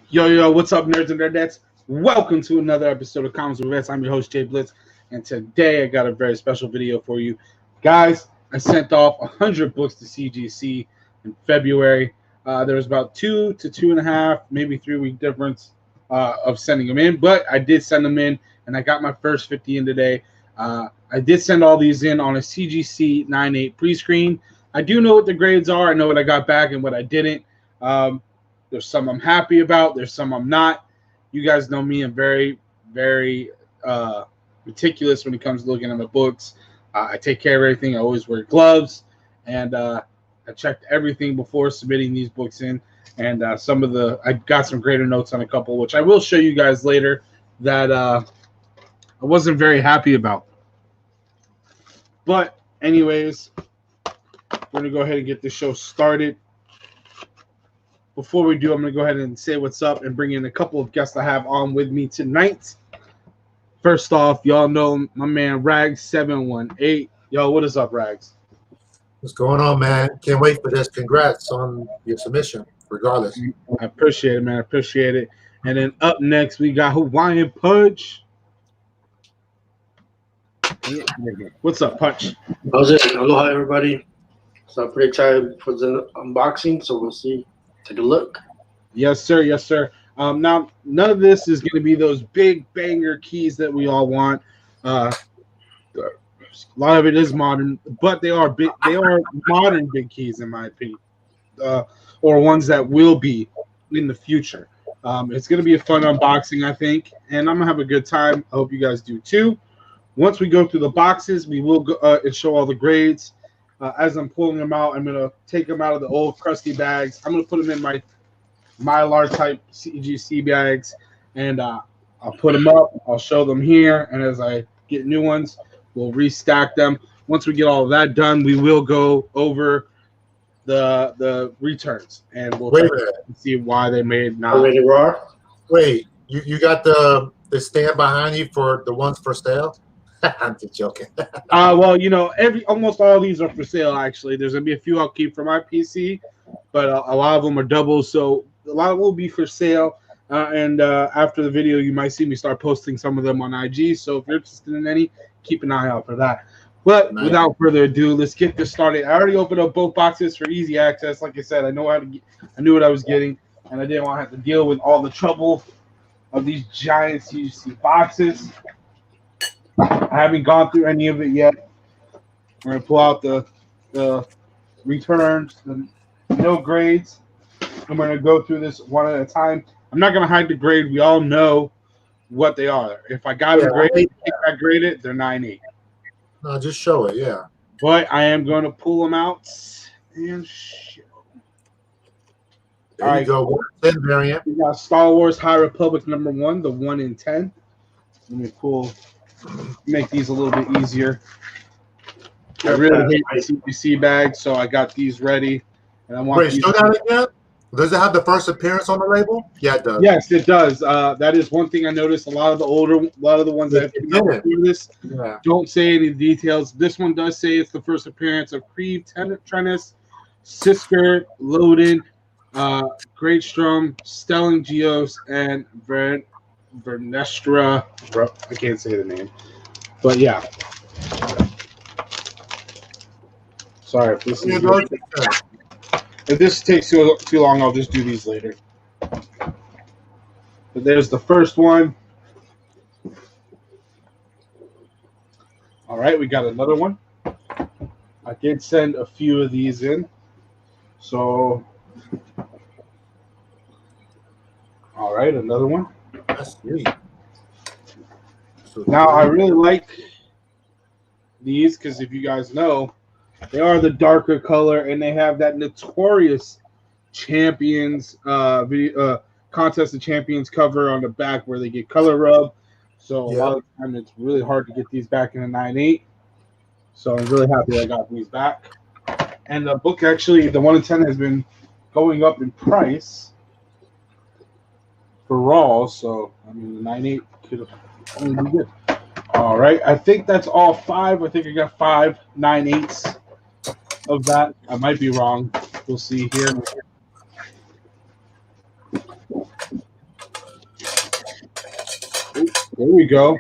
Yo, what's up, nerds and nerdettes? Welcome to another episode of Comics with Vets. I'm your host, Jay Blitz, and today I got a very special video for you. Guys, I sent off 100 books to CGC in February. There was about 2 to 2.5, maybe 3 week difference of sending them in, but I did send them in, and I got my first 50 in today. I did send all these in on a CGC 9.8 pre-screen. I do know what the grades are. I know what I got back and what I didn't. There's some I'm happy about. There's some I'm not. You guys know me. I'm very, very meticulous when it comes to looking at my books. I take care of everything. I always wear gloves. And I checked everything before submitting these books in. And I got some greater notes on a couple, which I will show you guys later, that I wasn't very happy about. But anyways, we're going to go ahead and get the show started. Before we do, I'm going to go ahead and say what's up and bring in a couple of guests I have on with me tonight. First off, y'all know my man Rags718. Yo, what is up, Rags? What's going on, man? Can't wait for this. Congrats on your submission, regardless. I appreciate it, man. I appreciate it. And then up next, we got Hawaiian Punch. What's up, Punch? How's it? Aloha, everybody. So I'm pretty excited for the unboxing, so we'll see. Take a look. Yes, sir. Yes, sir. Now, none of this is going to be those big banger keys that we all want. A lot of it is modern, but they are big. They are modern big keys, in my opinion, or ones that will be in the future. It's going to be a fun unboxing, I think, and I'm going to have a good time. I hope you guys do too. Once we go through the boxes, we will go and show all the grades. As I'm pulling them out, I'm going to take them out of the old crusty bags. I'm going to put them in my Mylar type CGC bags, and I'll put them up. I'll show them here, and as I get new ones, we'll restack them. Once we get all of that done, we will go over the returns, and we'll see why they made not. Already raw? Wait, you got the stand behind you for the ones for sale? I'm just joking. Well, you know, almost all of these are for sale. Actually, there's gonna be a few I'll keep for my PC, but a lot of them are doubles, so a lot of them will be for sale. And after the video, you might see me start posting some of them on IG. So if you're interested in any, keep an eye out for that. But without further ado, let's get this started. I already opened up both boxes for easy access. Like I said, I knew what I was getting, and I didn't want to have to deal with all the trouble of these giant CGC boxes. I haven't gone through any of it yet. We're going to pull out the returns, the no grades. I'm going to go through this one at a time. I'm not going to hide the grade. We all know what they are. If I got a grade, if I grade it, they're 9.8. No, just show it, yeah. But I am going to pull them out and show. There you go. 10 variant. We got Star Wars High Republic #1, the 1 in 10. Let me make these a little bit easier. I really hate the CBC bags, so I got these ready. And I want Wait, still got it yet? Does it have the first appearance on the label? Yeah, it does. Yes, it does. That is one thing I noticed. A lot of the ones that have come out through this don't say any details. This one does say it's the first appearance of Creve, Trennis, Sisker, Loden, Greatstrom, Stelling Geos, and Vernestra. I can't say the name, but yeah. Sorry if this is. If this takes too long, I'll just do these later. But there's the first one. All right, we got another one. I did send a few of these in. So, all right, another one. That's sweet. Now, I really like these because if you guys know, they are the darker color, and they have that notorious Champions Contest of Champions cover on the back where they get color rub. So a lot of the time it's really hard to get these back in a 9.8. So I'm really happy I got these back. And the book actually, the 1 in 10 has been going up in price for Raw. So I mean, the 9.8 could only be good. All right, I think that's all 5. I think I got 5 9/8 of that. I might be wrong. We'll see here. There we go.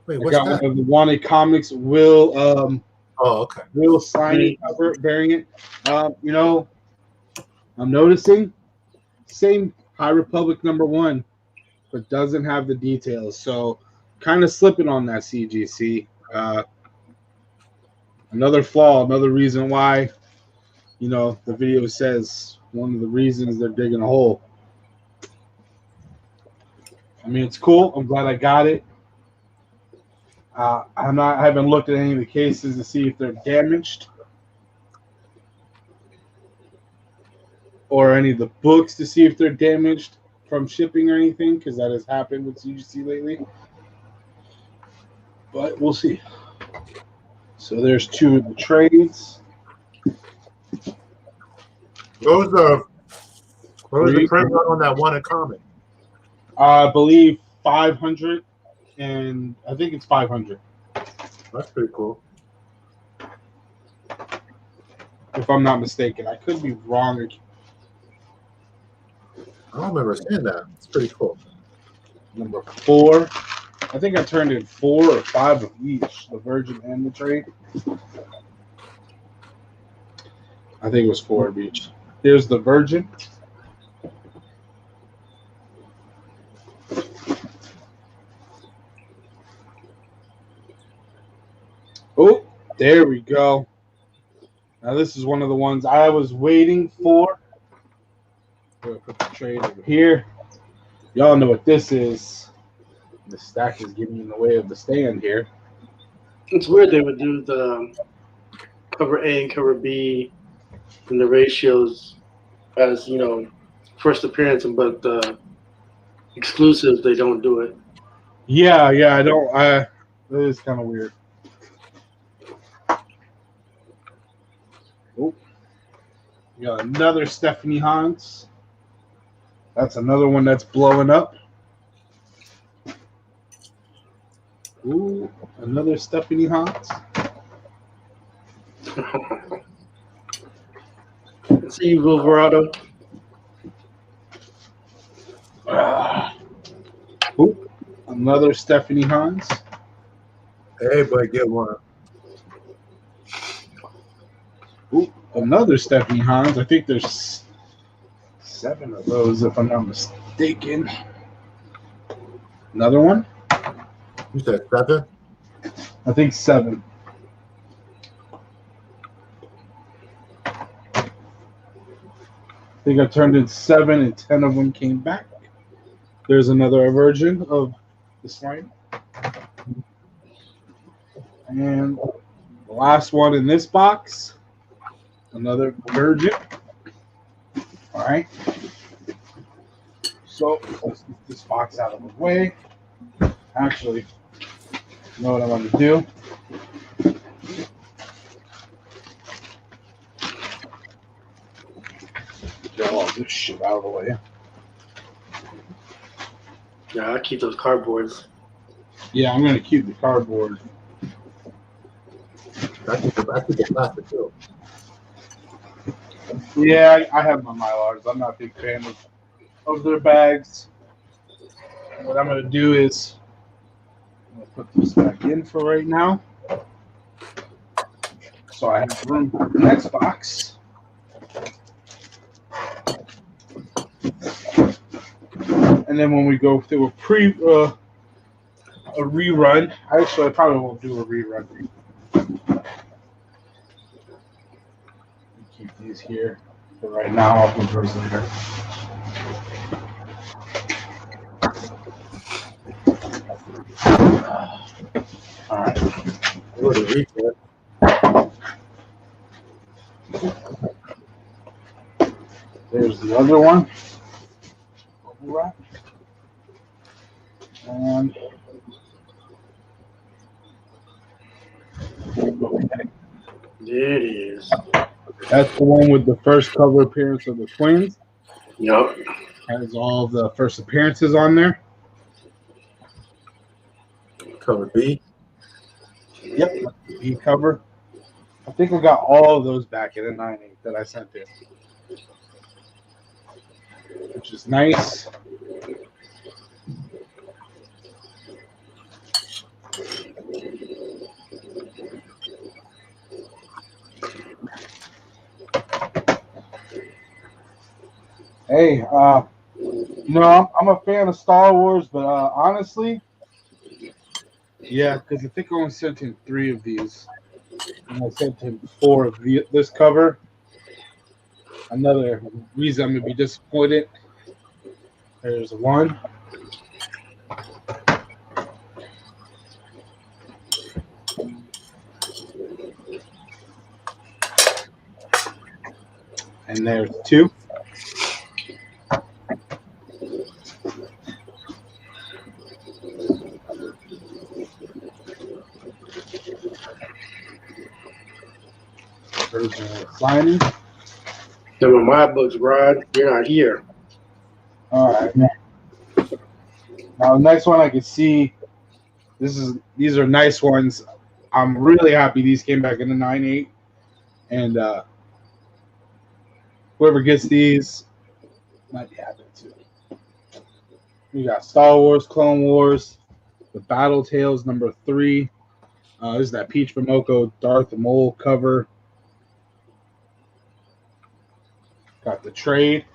Wait, I what's got that? one of the Wanted Comics Will Oh, okay. Will Slimy cover variant. You know, I'm noticing same High Republic #1, but doesn't have the details. So kind of slipping on that CGC. Another flaw, another reason why, you know, the video says one of the reasons they're digging a hole. I mean, it's cool. I'm glad I got it. I haven't looked at any of the cases to see if they're damaged or any of the books to see if they're damaged from shipping or anything, because that has happened with CGC lately. But we'll see. So there's 2 of the trades. What was the print run on that Wanted comic? I believe 500, and I think it's 500. That's pretty cool. If I'm not mistaken. I could be wrong. I don't remember seeing that. It's pretty cool. Number 4. I think I turned in 4 or 5 of each, the Virgin and the trade. I think it was 4 of each. Here's the Virgin. Oh, there we go. Now this is one of the ones I was waiting for. We'll put the trade over here. Y'all know what this is. The stack is getting in the way of the stand here. It's weird they would do the cover A and cover B and the ratios as, you know, first appearance, but the exclusives, they don't do it. Yeah, I don't. It is kind of weird. Oh, we got another Stephanie Hans. That's another one that's blowing up. Ooh, another Stephanie Hans. See you, Silverado. Ooh, another Stephanie Hans. Hey, boy, get one. Ooh, another Stephanie Hans. I think there's 7 of those, if I'm not mistaken. Another one? You said 7? I think 7. I think I turned in 7 and 10 of them came back. There's another version of the slime. And the last one in this box, another virgin. All right. So let's get this box out of the way. Actually, you know what I'm going to do? Get all this shit out of the way. Yeah, I keep those cardboards. Yeah, I'm going to keep the cardboard. I keep the plastic too. Yeah, I have my Mylars. I'm not a big fan of their bags. What I'm going to do is I'm going to put this back in for right now. So I have room for the next box. And then when we go through a rerun, actually I probably won't do a rerun. Keep these here for right now. I'll put those later. All right. What a reset. There's the other one. Bubble wrap. And okay. There it is. That's the one with the first cover appearance of the twins. Yep. Has all the first appearances on there. Cover B. Yep. The B cover. I think I got all of those back in the 9/8 that I sent in, which is nice. Hey, I'm a fan of Star Wars, but honestly, yeah, because I think I only sent him 3 of these, and I sent him 4 of this cover. Another reason I'm gonna be disappointed. There's 1. And there's 2. There's signing. Them are my books, Rod. You're not here. All right. Now the next one I can see. These are nice ones. I'm really happy these came back in the 9.8, and whoever gets these might be happy too. We got Star Wars, Clone Wars, the Battle Tales #3. This is that Peach Momoko Darth Maul cover. Got the trade.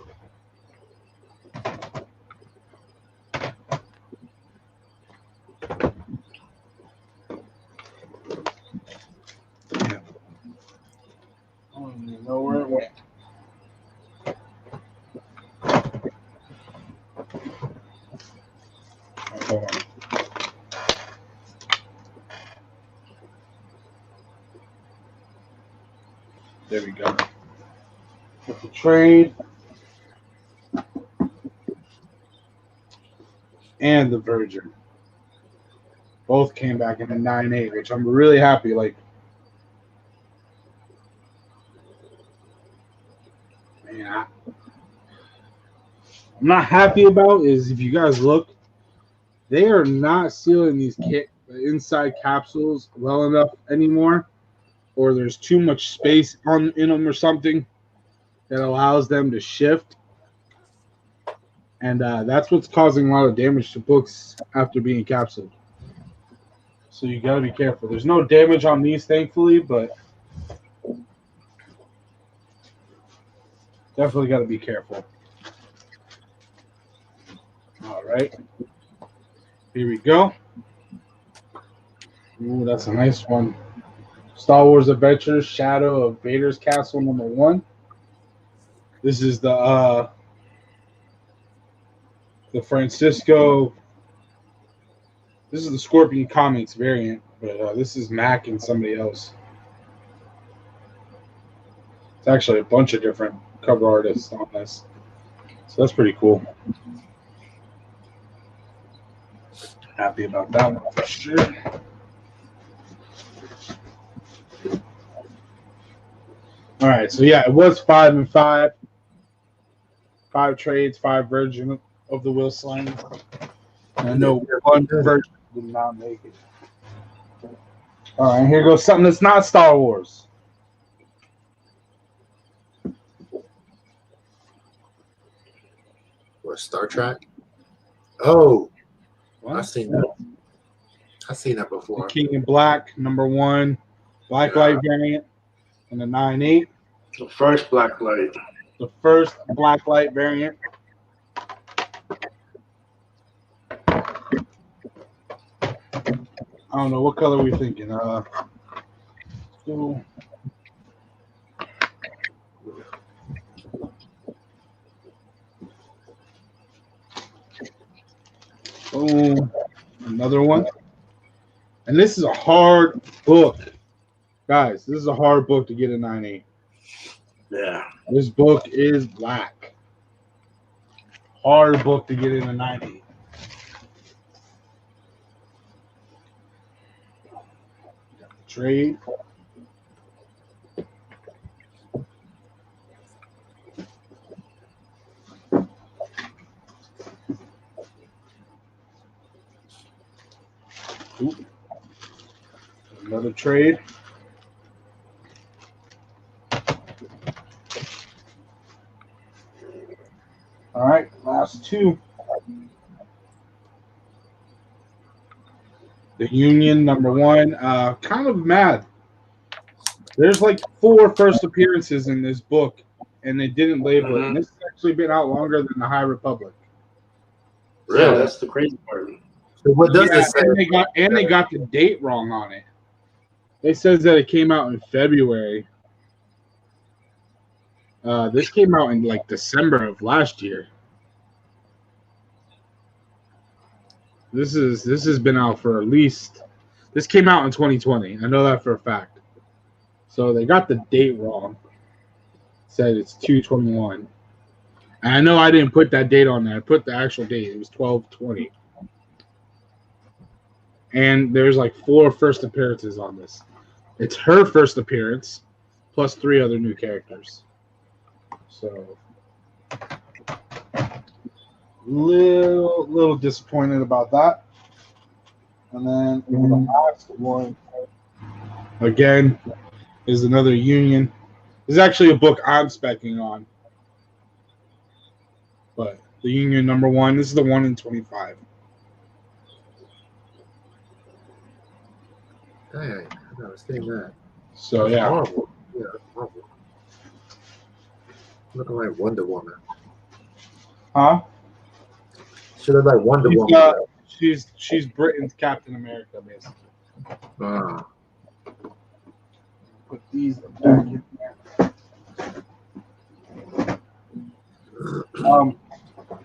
Yeah. I don't even know where it went. Hold on. There we go. With the trade and the Virgin. Both came back in the 9.8, which I'm really happy. Like, man, I'm not happy about is if you guys look, they are not sealing these inside capsules well enough anymore, or there's too much space in them or something that allows them to shift. And that's what's causing a lot of damage to books after being capsuled. So you got to be careful. There's no damage on these, thankfully, but definitely got to be careful. All right. Here we go. Ooh, that's a nice one. Star Wars Adventures, Shadow of Vader's Castle #1. This is the Francisco. This is the Scorpion Comics variant, but this is Mac and somebody else. It's actually a bunch of different cover artists on this, so that's pretty cool. Happy about that one for sure. All right, so yeah, it was 5 and 5. 5 trades, 5 version of the Will Slime. And I know 1 version did not make it. All right, here goes something that's not Star Wars. What, Star Trek? Oh, What? I've seen that. I've seen that before. The King in Black #1, Black Light variant, and the 9.8. The first Black Light. The first Black Light variant. I don't know what color we thinking. So boom, another one. And this is a hard book, guys. This is a hard book to get a 9.8. Yeah. This book is black. Hard book to get in a 9.8. Trade. Ooh. Another trade. All right, last 2. The Union #1. Kind of mad. There's like 4 first appearances in this book, and they didn't label it. And this has actually been out longer than the High Republic. Yeah, that's the crazy part. So what does this say? And they got the date wrong on it. It says that it came out in February. This came out in like December of last year. This has been out for at least. This came out in 2020. I know that for a fact. So they got the date wrong. Said it's 2/21. And I know I didn't put that date on there. I put the actual date. It was 12/20. And there's like 4 first appearances on this. It's her first appearance, plus 3 other new characters. So, little disappointed about that. And then the last one, again, is another Union. This is actually a book I'm specking on. But the Union #1, this is the 1 in 25. Dang, I never seen that. So, yeah. Horrible. Yeah, horrible. Looking like Wonder Woman. Huh? She look like Wonder Woman. She's Britain's Captain America, basically. Put these back in there.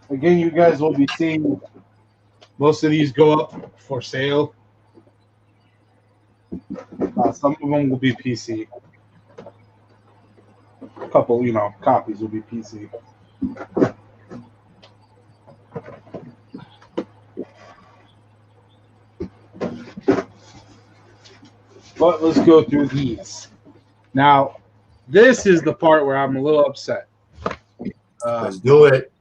Again, you guys will be seeing most of these go up for sale. Some of them will be PC. A couple, copies will be PC. But let's go through these. Now, this is the part where I'm a little upset. Let's do it.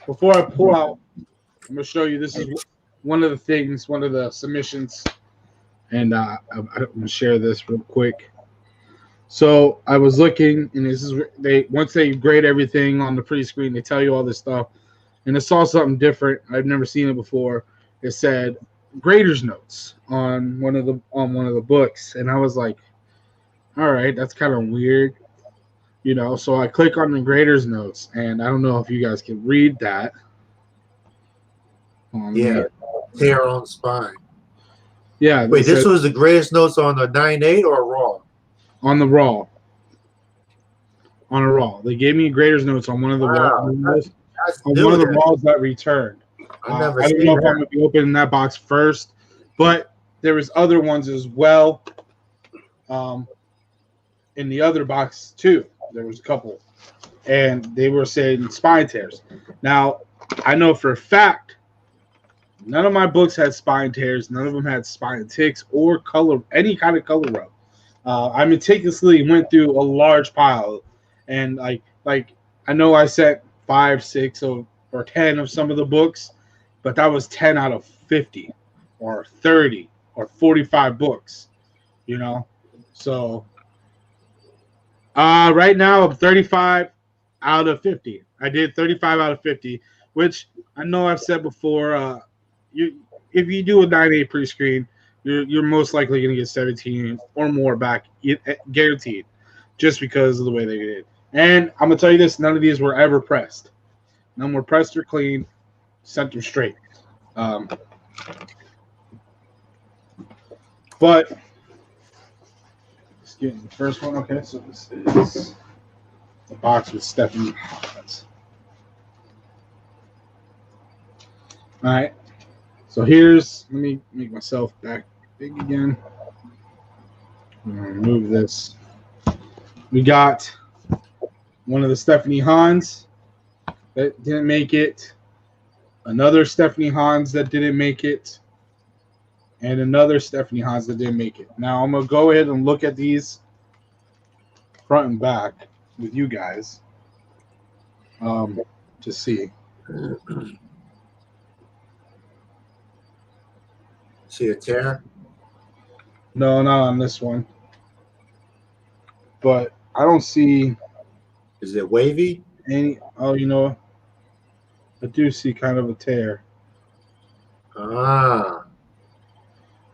Before I pull out, I'm going to show you. This is one of the things, one of the submissions. And I'm going to share this real quick. So I was looking, and this is once they grade everything on the pre-screen, they tell you all this stuff. And I saw something different. I've never seen it before. It said grader's notes on one of the books, and I was like, all right, that's kind of weird, So I click on the grader's notes, and I don't know if you guys can read that. Tear on spine. Yeah. Wait, this was the greatest notes on the 9.8 or Raw? On the Raw. On a Raw. They gave me grader's notes on one of the Raws. On one of the Raws that returned. I don't know if I'm going to be opening that box first, but there was other ones as well in the other box too. There was a couple, and they were saying spine tears. Now, I know for a fact none of my books had spine tears. None of them had spine ticks or any kind of color rub. I meticulously went through a large pile, and like I know I sent 5, 6, or 10 of some of the books, but that was 10 out of 50 or 30 or 45 books, So right now I'm 35 out of 50. I did 35 out of 50, which I know I've said before. If you do a 9.8 pre-screen, you're most likely going to get 17 or more back, guaranteed, just because of the way they did. And I'm going to tell you this, none of these were ever pressed. None were pressed or cleaned, sent them straight. But let's get in the first one. Okay, so this is the box with Stephanie Hans. All right. So let me make myself back big again. I'm going to remove this. We got one of the Stephanie Hans that didn't make it, another Stephanie Hans that didn't make it, and another Stephanie Hans that didn't make it. Now I'm going to go ahead and look at these front and back with you guys to see. See a tear? No, not on this one. But I don't see. Is it wavy? I do see kind of a tear. Ah.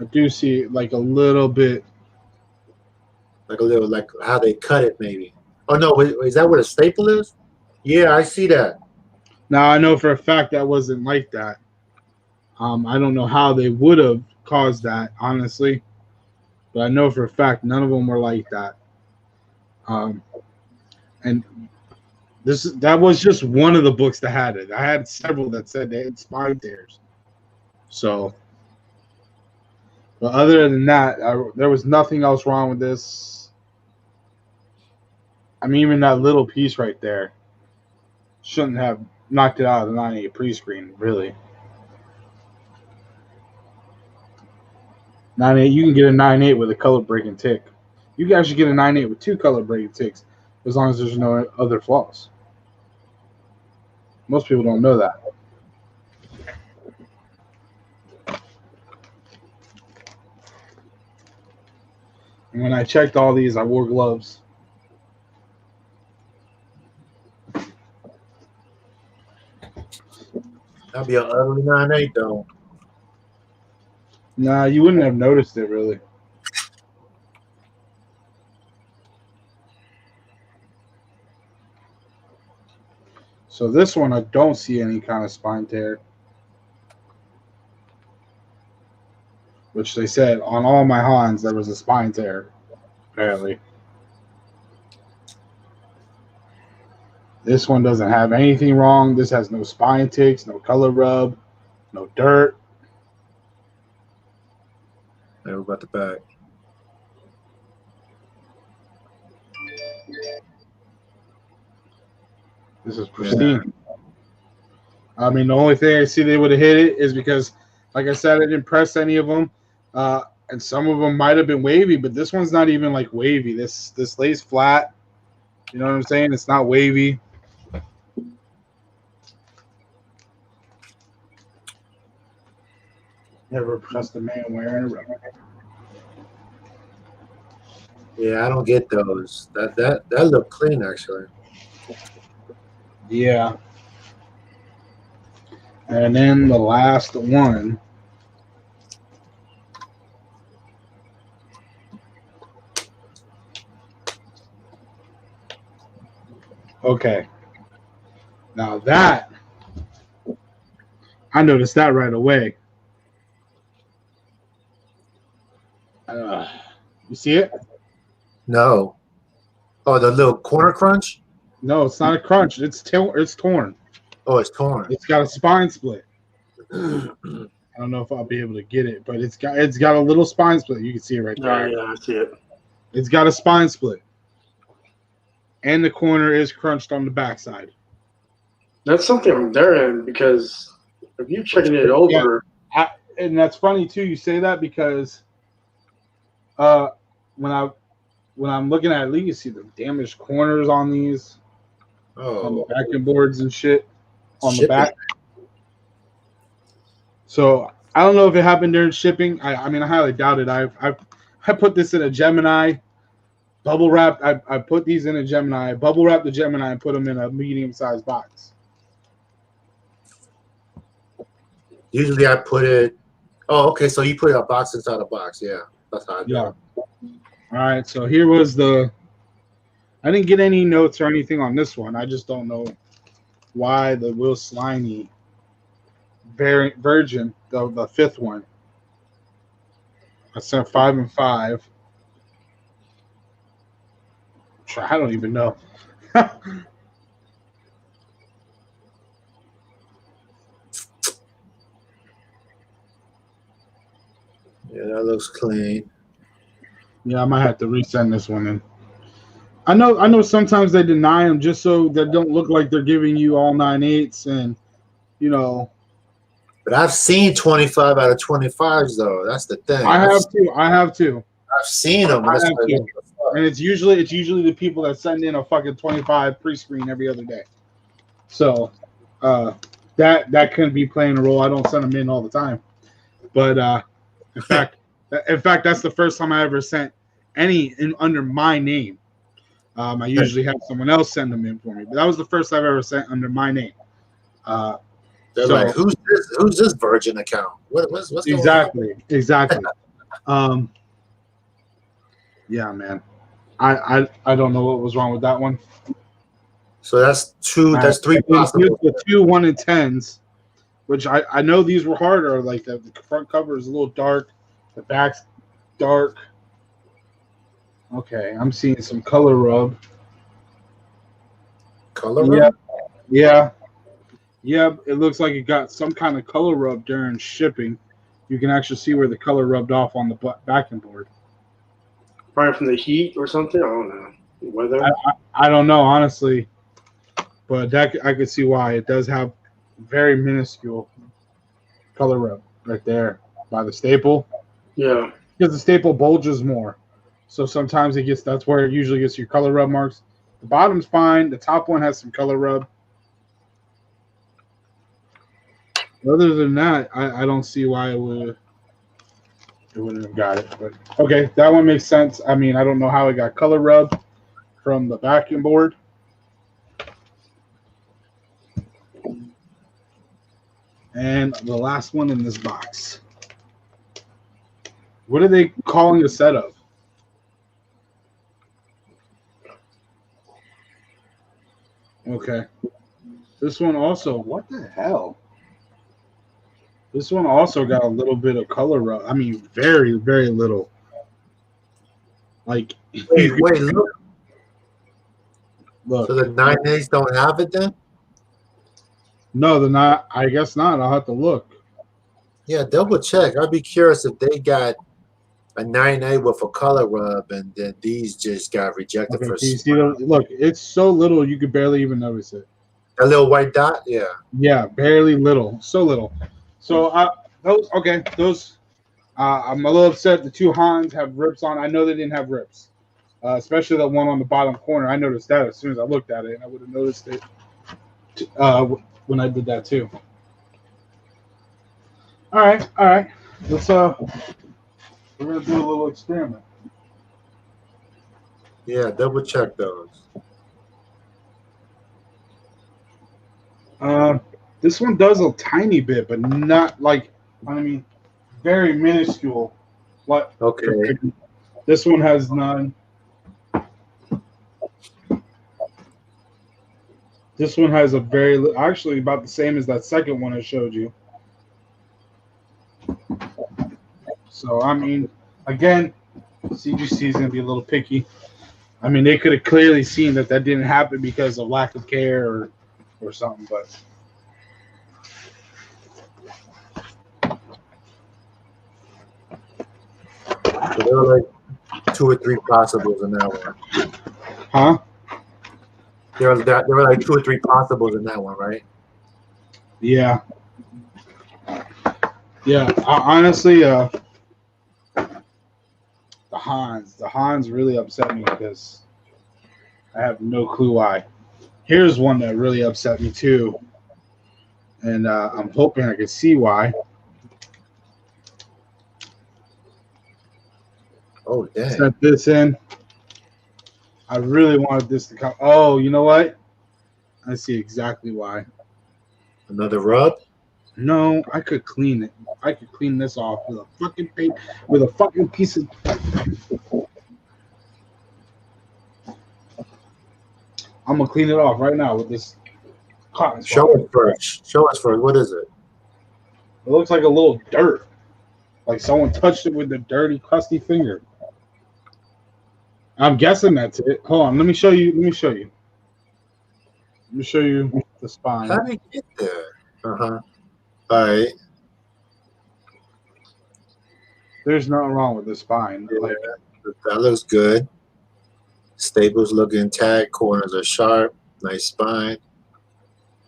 I I do see like a little bit. Like a little, like how they cut it, maybe. Oh no, is that what a staple is? Yeah, I see that. Now I know for a fact that wasn't like that. I don't know how they would have caused that, honestly, but I know for a fact none of them were like that. And that was just one of the books that had it. I had several that said they had spine tears. So, but other than that, there was nothing else wrong with this. I mean, even that little piece right there shouldn't have knocked it out of the 9.8 pre-screen, really. 9.8, you can get a 9.8 with a color breaking tick. You can actually get a 9.8 with 2 color breaking ticks as long as there's no other flaws. Most people don't know that. And when I checked all these, I wore gloves. That'd be an ugly 9.8 though. Nah, you wouldn't have noticed it really. So this one, I don't see any kind of spine tear. Which they said on all my Hans there was a spine tear, apparently. This one doesn't have anything wrong. This has no spine ticks, no color rub, no dirt. There, we got the back. This is pristine. Yeah. I mean, the only thing I see they would have hit it is because, like I said, I didn't press any of them. And some of them might have been wavy, but this one's not even like wavy. This lays flat. You know what I'm saying? It's not wavy. Never trust a man wearing a rubber. Yeah, I don't get those. That looked clean actually. Yeah. And then the last one. Okay. Now that, I noticed that right away. You see it? No. Oh, the little corner crunch? No, it's not a crunch. It's torn. Oh, it's torn. It's got a spine split. I don't know if I'll be able to get it, but it's got a little spine split. You can see it right there. Yeah, I see it. It's got a spine split. And the corner is crunched on the backside. That's something from their end, because if you're checking it over, and that's funny too. You say that because when I'm looking at it, you see the damaged corners on these, on the backing boards and shit on the back. So I don't know if it happened during shipping. I mean, I highly doubt it. I put this in a Gemini. Bubble wrap. I put these in a Gemini. Bubble wrap the Gemini and put them in a medium-sized box. Usually I put it. Oh, okay. So you put a box inside a box. Yeah, that's how I do it. All right. So here was the. I didn't get any notes or anything on this one. I just don't know why the Will Sliney Virgin, the fifth one. I sent 5 and 5. I don't even know. Yeah, that looks clean. Yeah, I might have to resend this one in. I know sometimes they deny them just so they don't look like they're giving you all 9/8, and you know. But I've seen 25 out of 25s though. That's the thing. I have too. I've seen them. And it's usually the people that send in a fucking 25 pre-screen every other day. So that could be playing a role. I don't send them in all the time, but in fact, that's the first time I ever sent any under my name. I usually have someone else send them in for me, but that was the first I've ever sent under my name. They're like, who's this Virgin account? What's exactly? Um, yeah, man. I don't know what was wrong with that one. So that's two. All right. That's three And then here's possible. the 2 1 and 10s, which I know these were harder. Like the front cover is a little dark, the back's dark. Okay, I'm seeing some color rub. Color Yeah, rub? yeah, yeah. It looks like it got some kind of color rub during shipping. You can actually see where the color rubbed off on the backing board. Probably from the heat or something. I don't know. Weather. I don't know honestly, but that I could see why it does have very minuscule color rub right there by the staple. Yeah. Because the staple bulges more, so sometimes it gets that's where it usually gets your color rub marks. The bottom's fine. The top one has some color rub. Other than that, I don't see why it wouldn't have got it. But okay, that one makes sense. I mean, I don't know how it got color rub from the backing board. And the last one in this box. What are they calling the set of? Okay. This one also, what the hell? This one also got a little bit of color rub. I mean, very, very little. Like, Wait, look. look. So the 9As don't have it then? No, they're not. I guess not. I'll have to look. Yeah, double check. I'd be curious if they got a 9A with a color rub and then these just got rejected Okay, for can you see the look? It's so little you could barely even notice it. a little white dot. Yeah. Yeah, barely little, so little. So those. I'm a little upset. The 2 Hans have rips on. I know they didn't have rips, especially the one on the bottom corner. I noticed that as soon as I looked at it, and I would have noticed it when I did that too. All right. Let's we're gonna do a little experiment. Yeah, double check those. This one does a tiny bit, but not like I mean, very minuscule. Like Okay. this one has none. This one has a very actually about the same as that second one I showed you. So I mean, again, CGC is gonna be a little picky. I mean, they could have clearly seen that didn't happen because of lack of care or something, but. So there were like 2 or 3 possibles in that one. Huh? There were like 2 or 3 possibles in that one, right? Yeah. Yeah. Honestly, the Hans really upset me because I have no clue why. Here's one that really upset me too, and I'm hoping I can see why. Oh, dang. Set this in. I really wanted this to come. Oh, you know what? I see exactly why. Another rub? No, I could clean it. I could clean this off with a fucking paper, with a fucking piece of. I'm gonna clean it off right now with this cotton swab. Show us first. Show us first. What is it? It looks like a little dirt, like someone touched it with a dirty, crusty finger. I'm guessing that's it. Hold on, let me show you. Let me show you the spine. How did it get there? Uh-huh. All right. There's nothing wrong with the spine. Yeah, Like, that looks good. Staples look intact. Corners are sharp. Nice spine.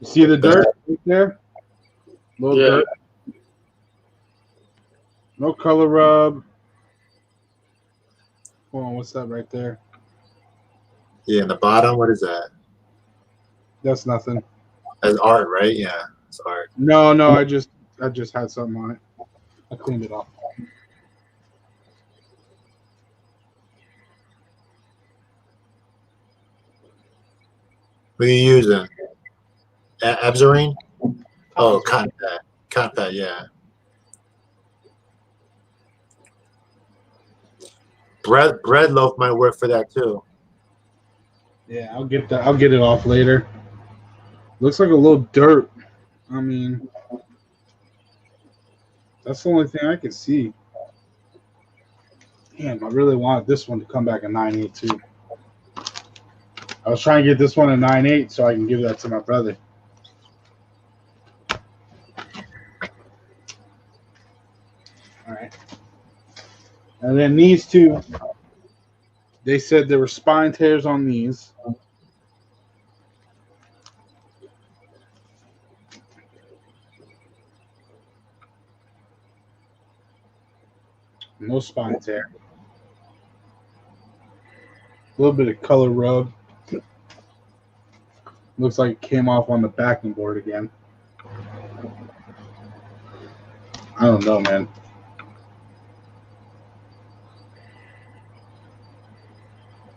you see the dirt right there? Little Yeah. dirt. No color rub. Hold on, what's that right there? Yeah, in the bottom, what is that? That's nothing. That's art, right? Yeah, it's art. No, I just had something on it. I cleaned it off. What are you using? Abzarine? Oh, cotton pad. Cotton pad, yeah. bread loaf might work for that too. Yeah, I'll get that. I'll get it off later. Looks like a little dirt. I mean, that's the only thing I can see. Damn, I really wanted this one to come back a 9.8 too. I was trying to get this one a 9.8 so I can give that to my brother. All right. And then these two, they said there were spine tears on these. No spine tear. A little bit of color rub. Looks like it came off on the backing board again. I don't know, man.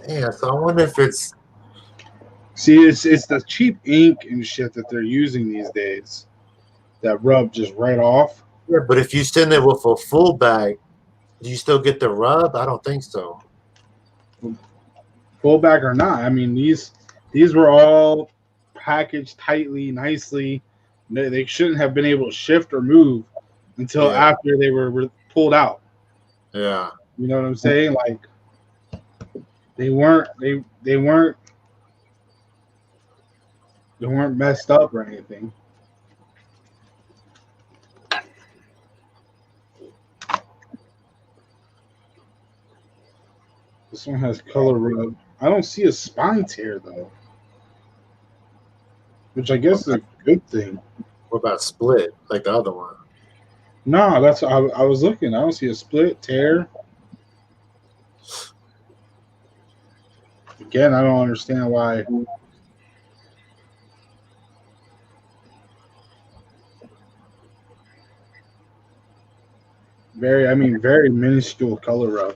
Yeah, so I wonder if it's. See, it's the cheap ink and shit that they're using these days that rub just right off. Yeah, but if you send it with a full bag, do you still get the rub? I don't think so. Fullback or not, I mean these were all packaged tightly, nicely. They shouldn't have been able to shift or move until after they were pulled out. Yeah. You know what I'm saying? Like they weren't messed up or anything. This one has color rub. I don't see a spine tear though, which I guess is a good thing. What about split like the other one? No, that's I was looking. I don't see a split tear. Again, I don't understand why. Very minuscule color rub.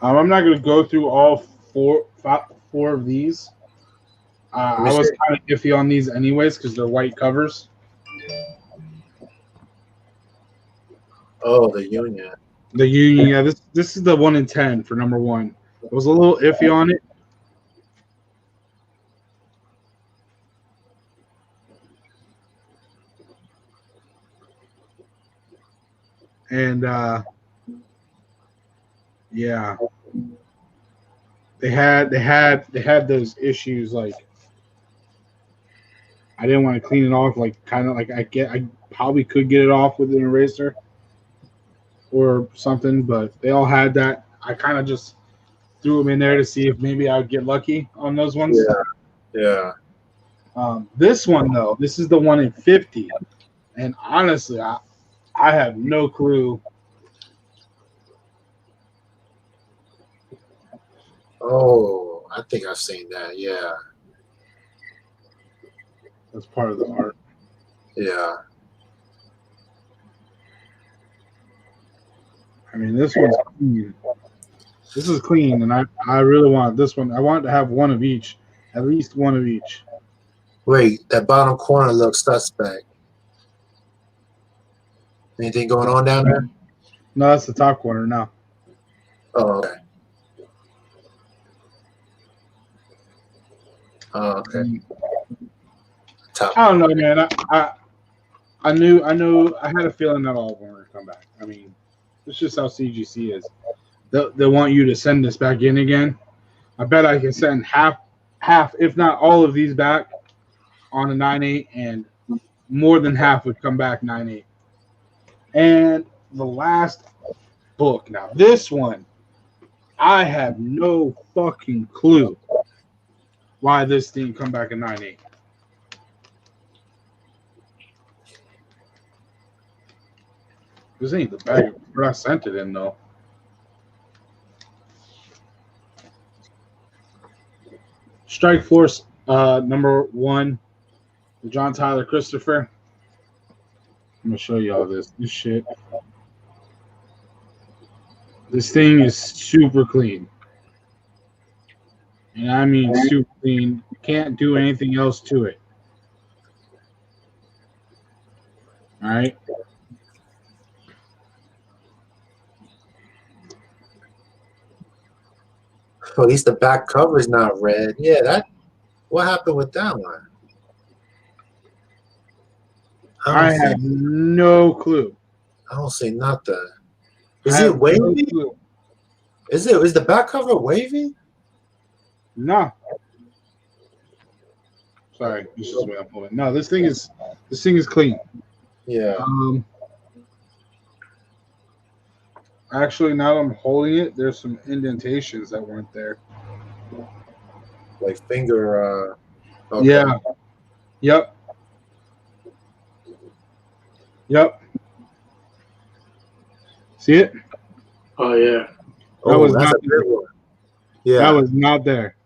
I'm not going to go through all four of these. I was kind of iffy on these anyways because they're white covers. Oh, the Union. The Union, yeah. This is the 1 in 10 for number one. I was a little iffy on it. And yeah, they had those issues. Like I didn't want to clean it off. Like kind of like I probably could get it off with an eraser or something, but they all had that. I kind of just threw them in there to see if maybe I would get lucky on those ones. Yeah. This one though, this is the 1 in 50, and honestly, I have no clue. Oh, I think I've seen that. Yeah. That's part of the art. Yeah. I mean, this one's clean. This is clean, and I really want this one. I want to have one of each, at least one of each. Wait, that bottom corner looks suspect. Anything going on down there? No, that's the top corner now. Oh, okay. Oh, okay. Top. I don't know, man. I knew. I had a feeling that all of them were going to come back. I mean, it's just how CGC is. They want you to send this back in again. I bet I can send half, if not all of these back on a 9.8, and more than half would come back 9.8. And the last book. Now, this one, I have no fucking clue why this didn't come back a 9.8. This ain't the bag where I sent it in, though. Strike Force number 1, the John Tyler Christopher. I'm gonna show you all this shit. This thing is super clean, and I mean super clean. Can't do anything else to it. All right. At least the back cover is not red. Yeah, that. What happened with that one? I have no clue. I don't see nothing. Is it wavy? No, Is the back cover wavy? no. Sorry, this is the way I'm pulling. No, this thing is clean. Yeah. Actually, now that I'm holding it, there's some indentations that weren't there. Like finger. Okay. Yeah. Yep. Yep. See it? Oh yeah. That was that's not a big one. Yeah. That was not there.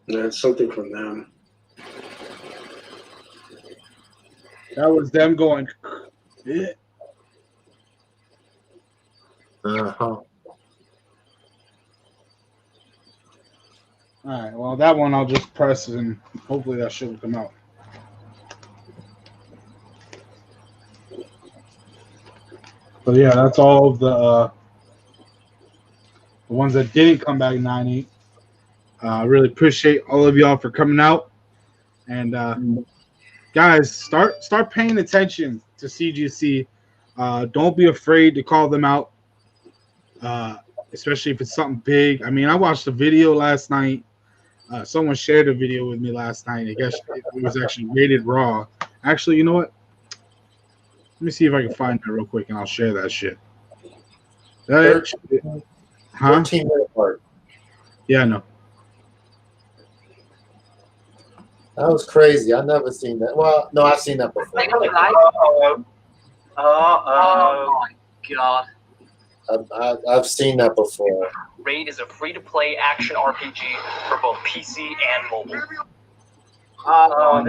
Yeah, it's something from them. That was them going. Uh-huh. All right. Well, that one I'll just press and hopefully that shouldn't come out. But yeah, that's all of the ones that didn't come back 9-8. I really appreciate all of y'all for coming out. And guys, start paying attention to CGC. Don't be afraid to call them out, especially if it's something big. I mean, I watched a video last night. Someone shared a video with me last night. I guess it was actually rated raw. Actually, you know what? Let me see if I can find that real quick, and I'll share that shit. Huh? 13-minute part. Yeah, I know. That was crazy. I never seen that. Well, no, I've seen that before. Oh my god. I've seen that before. Raid is a free-to-play action RPG for both PC and mobile. All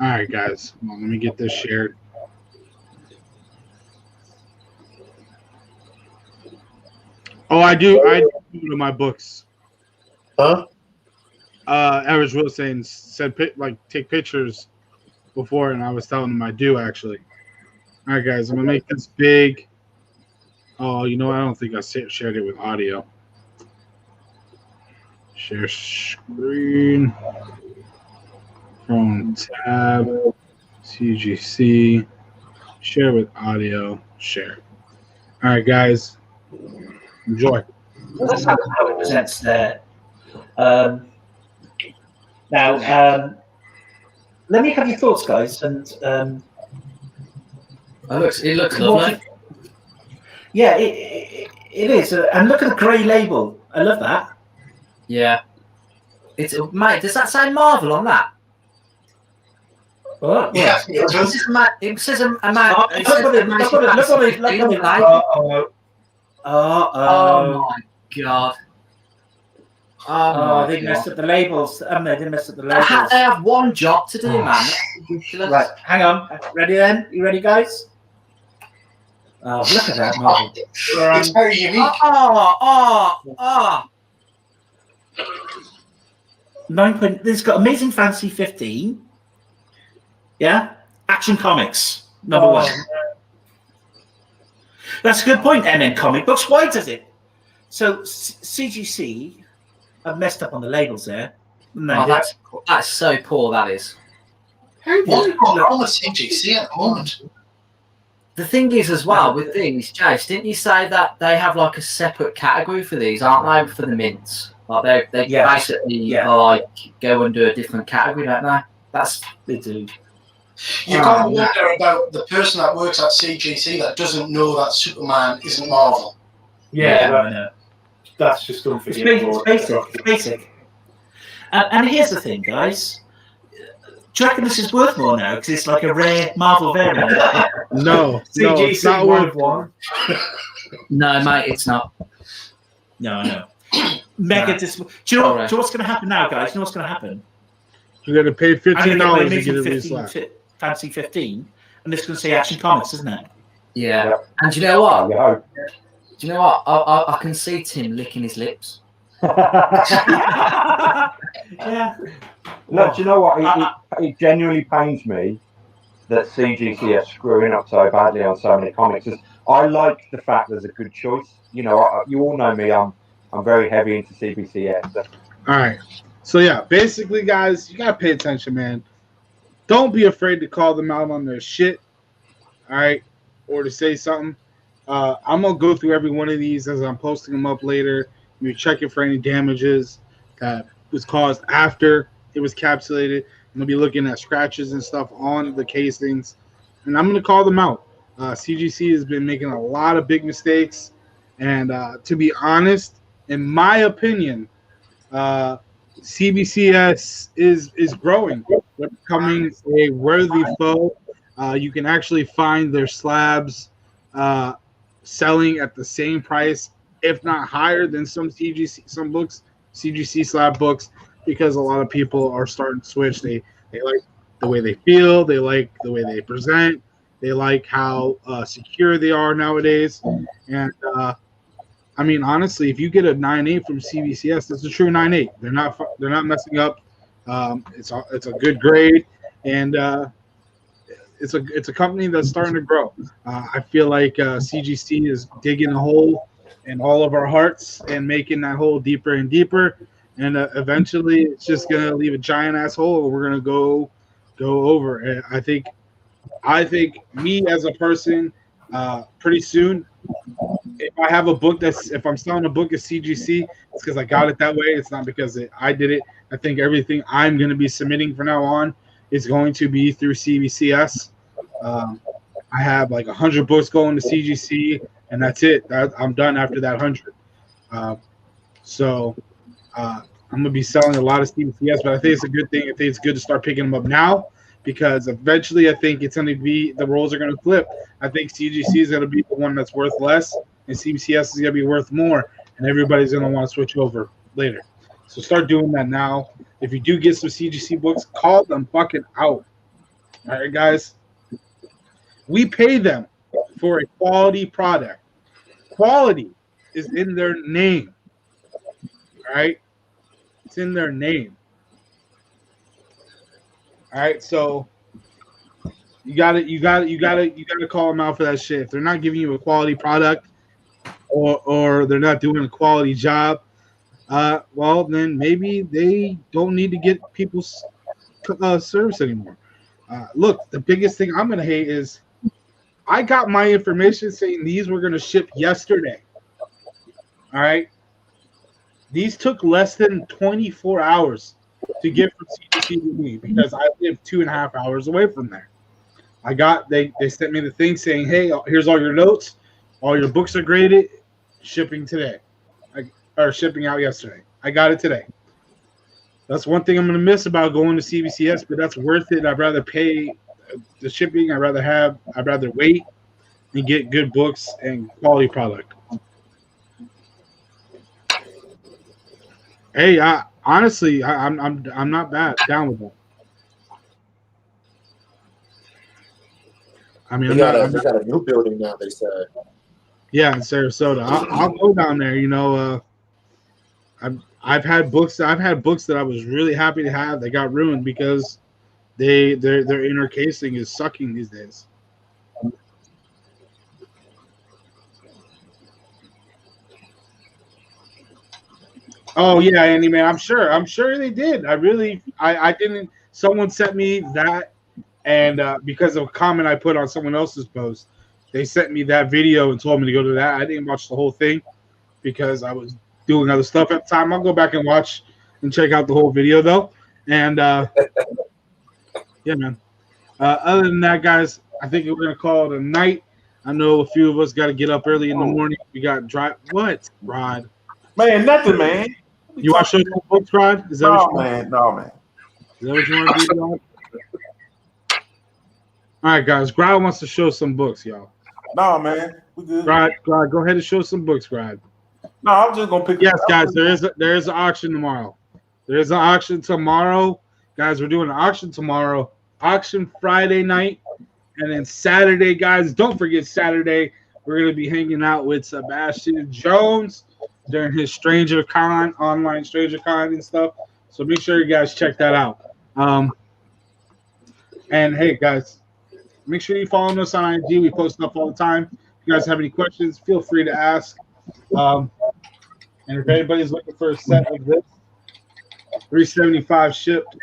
right, guys. Come on, let me get this shared. Oh, I do to my books. Huh? Average Will said take pictures before, and I was telling him I do actually. All right, guys, I'm gonna make this big. Oh, you know, I don't think I shared it with audio. Share screen. Phone tab. CGC. Share with audio. Share. All right, guys. Enjoy. That's how it presents there. Now, let me have your thoughts, guys. And it looks lovely. Yeah, it is. And look at the grey label. I love that. Yeah. Mate, does that say Marvel on that? What? Yeah, It says a man. Oh my god. Oh, they messed up the labels. They didn't mess up the labels. They have one job to do, man. Right, hang on. Ready then? You ready, guys? Oh, look at that, Marvel. It's very unique. 9. This got Amazing Fantasy 15. Yeah, Action Comics #1. That's a good point. MN Comic Books. Why does it? So CGC have messed up on the labels there. No, that's so poor. That is. What's going on with CGC at the moment? The thing is, as well, with these, Jace, didn't you say that they have like a separate category for these, aren't they, for the mints? Like they basically like go under a different category, don't they? They do. You've got to wonder about the person that works at CGC that doesn't know that Superman isn't Marvel. Yeah, I know. That's just unforgivable. It's basic. And here's the thing, guys. Do you reckon this is worth more now because it's like a rare Marvel variant? No, it's not worth one. No, mate, it's not. No, I know. Mega Do you know what's going to happen now, guys? You know what's going to happen? You're going to pay $15 to get it reslapped. Fantasy 15, and it's going to say Action Comics, isn't it? Yeah. And do you know what? Do you know what? I can see Tim licking his lips. Yeah. No, do you know what? It genuinely pains me that CGC are screwing up so badly on so many comics. I like the fact there's a good choice. You know, you all know me. I'm very heavy into CBCS. All right. So yeah, basically, guys, you gotta pay attention, man. Don't be afraid to call them out on their shit. All right, or to say something. I'm gonna go through every one of these as I'm posting them up later. You're checking for any damages that was caused after it was capsulated. I'm gonna be looking at scratches and stuff on the casings, and I'm gonna call them out. CGC has been making a lot of big mistakes, and to be honest, in my opinion, CBCS is growing. They're becoming a worthy foe. You can actually find their slabs selling at the same price, if not higher than some CGC slab books, because a lot of people are starting to switch. They like the way they feel, they like the way they present, they like how secure they are nowadays. And I mean, honestly, if you get a 9.8 from CBCS, it's a true 9.8. They're not messing up. It's a good grade, and it's a company that's starting to grow. I feel like CGC is digging a hole in all of our hearts and making that hole deeper and deeper, and eventually it's just gonna leave a giant ass hole, and we're gonna go over. And I think me as a person, pretty soon, if I have a book if I'm selling a book at CGC, it's because I got it that way. It's not because I did it. I think everything I'm going to be submitting from now on is going to be through CBCS. I have like 100 books going to CGC, and that's it. I'm done after that 100. So I'm going to be selling a lot of CBCS, but I think it's a good thing. I think it's good to start picking them up now, because eventually I think it's going to be, the roles are going to flip. I think CGC is going to be the one that's worth less, and CBCS is going to be worth more, and everybody's going to want to switch over later. So start doing that now. If you do get some CGC books, call them fucking out. All right, guys? We pay them for a quality product. Quality is in their name. All right? It's in their name. All right, so you gotta call them out for that shit. If they're not giving you a quality product, or they're not doing a quality job, well, then maybe they don't need to get people's service anymore. Look, the biggest thing I'm gonna hate is I got my information saying these were gonna ship yesterday. All right, these took less than 24 hours to get from CGC to me, because I live 2.5 hours away from there. They sent me the thing saying, hey, here's all your notes, all your books are graded, shipping today, or shipping out yesterday. I got it today. That's one thing I'm going to miss about going to CBCS, but that's worth it. I'd rather pay the shipping. I'd rather wait and get good books and quality product. Hey, honestly, I'm not down with that. I mean, we got a new building now, they said. Yeah, in Sarasota. I'll go down there. You know, I've had books that I was really happy to have. They got ruined because their inner casing is sucking these days. Oh yeah, Andy, man. I'm sure they did. I didn't. Someone sent me that, and because of a comment I put on someone else's post, they sent me that video and told me to go to that. I didn't watch the whole thing because I was doing other stuff at the time. I'll go back and watch and check out the whole video though. And yeah, man. Other than that, guys, I think we're gonna call it a night. I know a few of us got to get up early in the morning. We got drive. What, Rod? Man, nothing, man. You want to show some books, Rod? Is that what you want? No, man. Is that what you want to do, Rod? All right, guys. Rod wants to show some books, y'all. No, man. We good. Rod, go ahead and show some books, Rod. No, I'm just gonna pick. Yes, guys. There is an auction tomorrow. There is an auction tomorrow, guys. We're doing an auction tomorrow. Auction Friday night, and then Saturday, guys. Don't forget Saturday. We're gonna be hanging out with Sebastian Jones. during his Stranger Con, online Stranger Con and stuff. So make sure you guys check that out. And hey, guys, make sure you follow us on IG. We post stuff all the time. If you guys have any questions, feel free to ask. And if anybody's looking for a set of this, $375 shipped.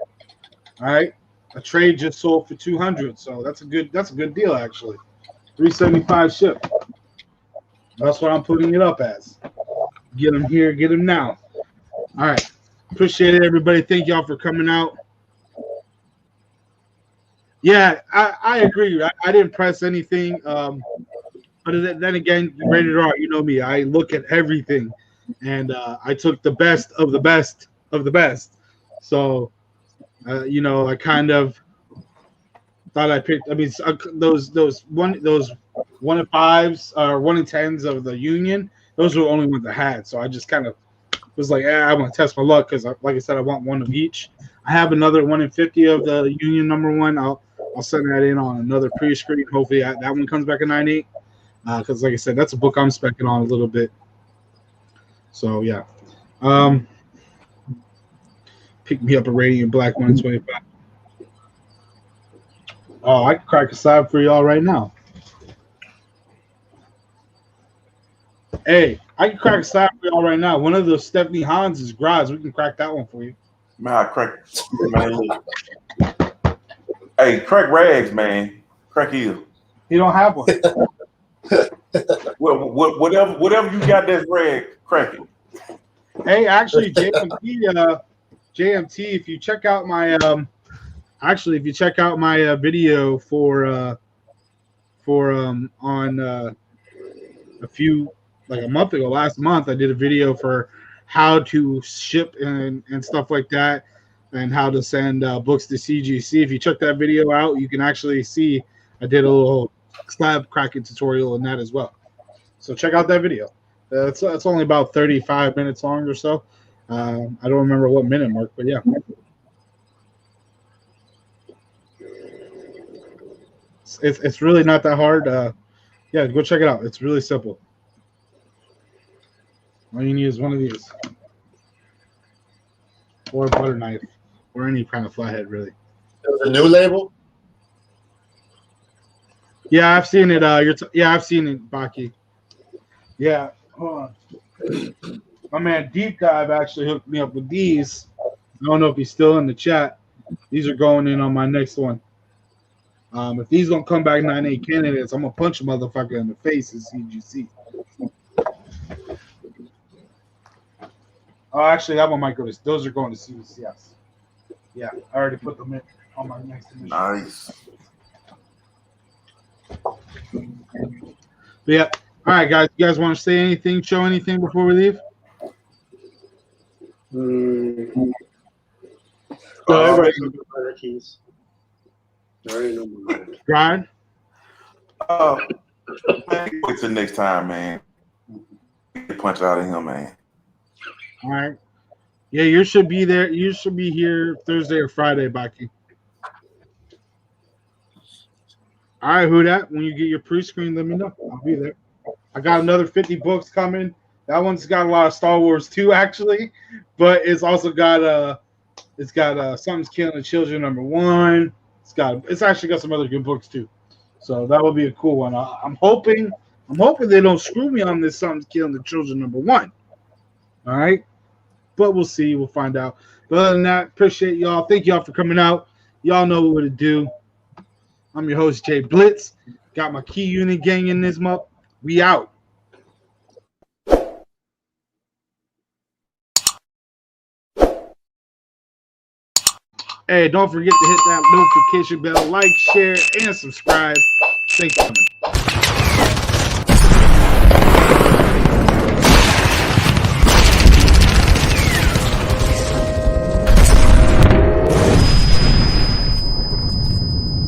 All right, a trade just sold for $200, so that's a good deal actually. $375 shipped. That's what I'm putting it up as. Get them here, get them now. All right, appreciate it, everybody. Thank y'all for coming out. Yeah, I agree. I didn't press anything. But then again, rated R, you know me. I look at everything, and I took the best of the best of the best. So, you know, I kind of thought I picked. I mean, those 1 in 5s or 1 in 10s of the Union. Those were the only ones I had. So I just kind of was like, I want to test my luck because, like I said, I want one of each. I have another 1 in 50 of the Union #1. I'll send that in on another pre-screen. Hopefully that one comes back at 9.8. Because, like I said, that's a book I'm specking on a little bit. So yeah, pick me up a Radiant Black 1 in 25. Oh, I can crack a side for y'all right now. Hey, I can crack a side for y'all right now. One of those Stephanie Hans' garage. We can crack that one for you. Man, I crack. Man, hey, crack rags, man. Crack heel. You don't have one. Well, whatever you got that's rag, crack it. Hey, actually, JMT, if you check out my video for on a few, like a month ago, last month, I did a video for how to ship and stuff like that, and how to send books to CGC. If you check that video out, you can actually see I did a little slab cracking tutorial in that as well. So check out that video. It's only about 35 minutes long or so. I don't remember what minute mark, but yeah. It's really not that hard. Yeah, go check it out. It's really simple. All you need is one of these, or a butter knife, or any kind of flathead, really. The new label? Yeah, I've seen it. Yeah, I've seen it, Baki. Yeah, hold on. My man Deep Dive actually hooked me up with these. I don't know if he's still in the chat. These are going in on my next one. If these don't come back 9.8 candidates, I'm gonna punch a motherfucker in the face at CGC. Oh, actually, that one might go to. Those are going to CBCS. Yeah, I already put them in on my next edition. Nice. But yeah. All right, guys. You guys want to say anything, show anything before we leave? No, everybody can do better keys. There ain't no more. Ryan? Wait till next time, man. Punch out of him, man. All right. Yeah, you should be there. You should be here Thursday or Friday, Baki. All right, who that? When you get your pre-screen, let me know. I'll be there. I got another 50 books coming. That one's got a lot of Star Wars too, actually, but it's also got Something's Killing the Children #1. It's actually got some other good books too. So that will be a cool one. I'm hoping they don't screw me on this Something's Killing the Children #1. All right, but we'll see. We'll find out. But other than that, appreciate y'all. Thank y'all for coming out. Y'all know what to do. I'm your host, Jay Blitz. Got my Key Unit gang in this month. We out. Hey, don't forget to hit that notification bell, like, share, and subscribe. Thanks for coming.